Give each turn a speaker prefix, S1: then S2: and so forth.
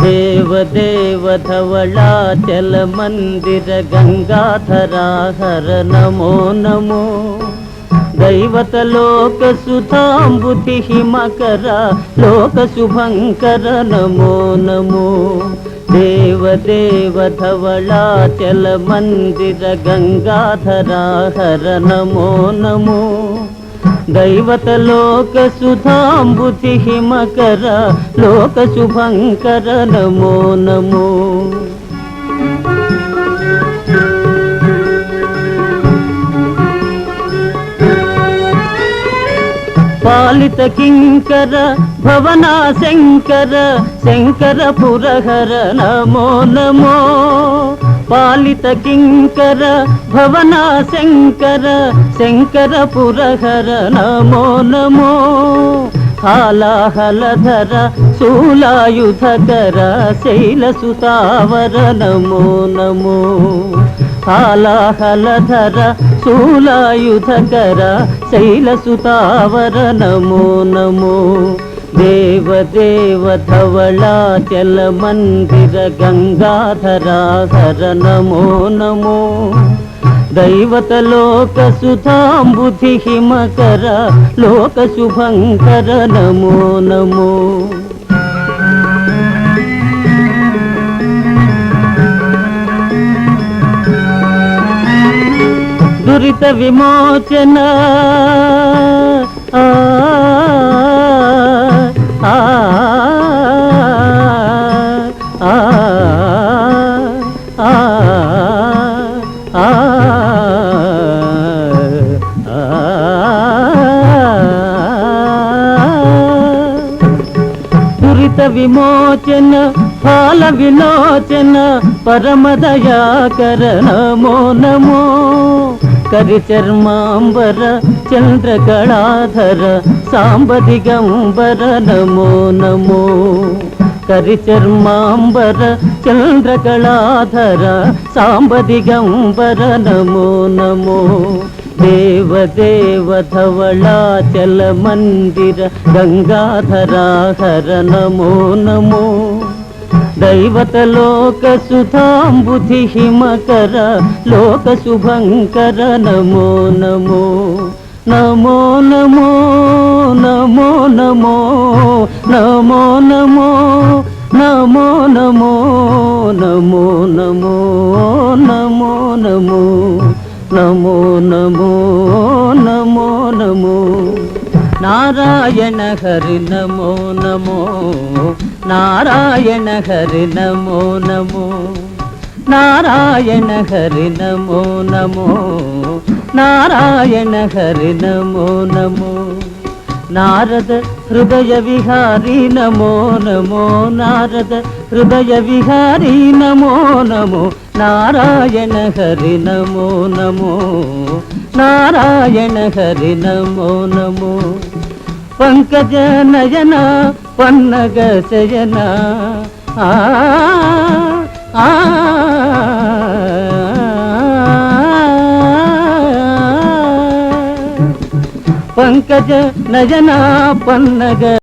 S1: देवदेव धवलाचल मंदिर गंगाधरा हर नमो नमो दैवत लोक सुधांबुति हिमकर लोक शुभंकर नमो नमो देवदेव धवलाचल मंदिर गंगाधरा हर नमो नमो दैवत लोक सुधांबुति हिमकर लोक शुभंकर नमो नमो पालित किंकर भवना शंकर शंकर पुरहर नमो नमो पालित किंकर भवना शंकर शंकर पुरहर नमो नमो हालाहलधर शूलायुधकर शैलसुतावर नमो नमो हालाहलधर शूलायुधकर शैलसुतावर नमो नमो देवदेव धवलाचल मंदिर गंगाधरा हर नमो नमो दैवत लोक सुधांबुति हिमकर लोक शुभंकर नमो नमो दुरित विमोचन दुरित विमोचन फाल विलोचन परम दयाकर नमो नमो करिचर्मांबर चंद्रकलाधर सांब दिगंबर नमो नमो करिचर्मांबर चंद्रकलाधर सांब दिगंबर नमो नमो देवदेव धवलाचल मंदिर गंगाधरा हर नमो नमो दैवत लोक सुधांबुति हिमकर लोक शुभंकर नमो नमो नमो नमो नमो नमो नमो नमो नमो नमो नमो नमो नमो नमो नमो नमो नमो नमो नारायण हरि नमो नमो नारायण हरि नमो नमो नारायण हरि नमो नमो नारायण हरि नमो नमो नारद हृदय विहारी नमो नमो नारद हृदय विहारी नमो नमो नारायण हरि नमो नमो नारायण हरि नमो नमो पंकज नयन पन्नग शयन पंकज नयन पन्नग